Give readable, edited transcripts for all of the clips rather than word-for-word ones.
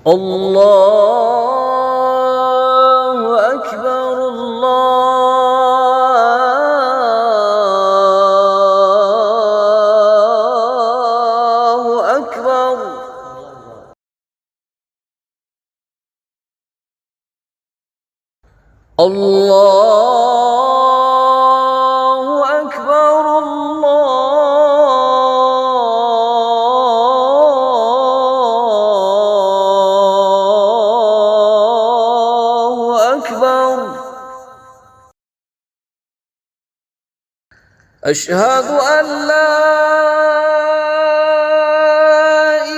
الله أكبر الله أكبر. الله أكبر الله أكبر. أشهد أن لا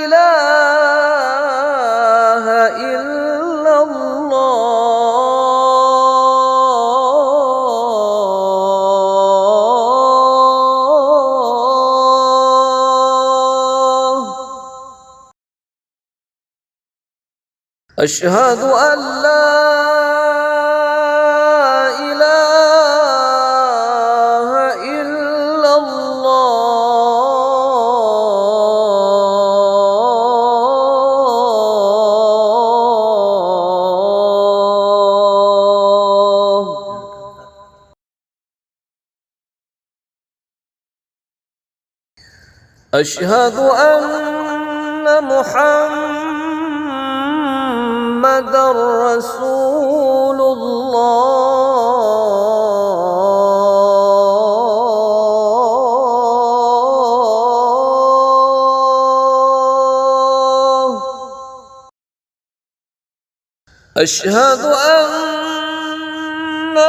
إله إلا الله. أشهد أن لا إله إلا الله. أشهد أن محمدًا رسول الله. أشهد أن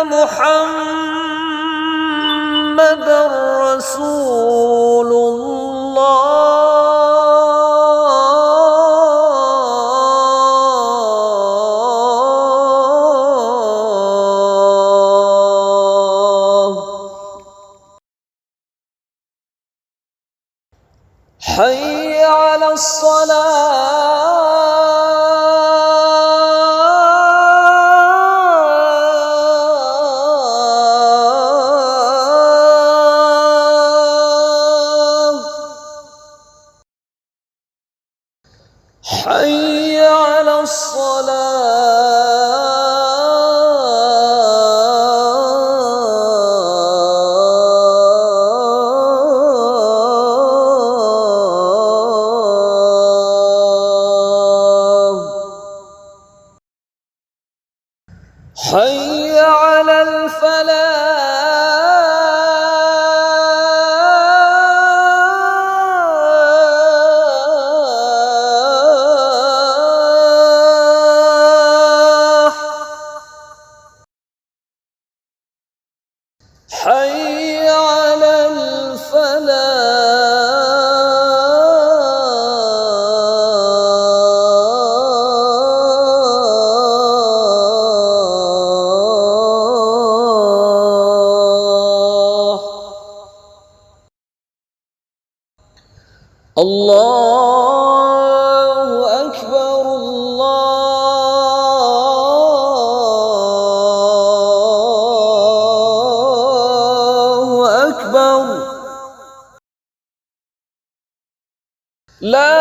محمدًا رسول الله. حي على الصلاة. حي على الصلاة. حي على الفلاح. حي على الفلاح. الله أكبر الله أكبر. لا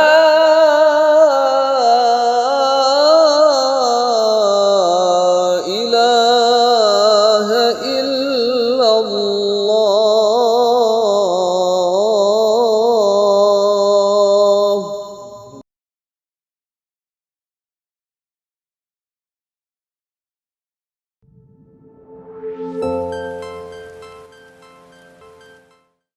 إله إلا الله.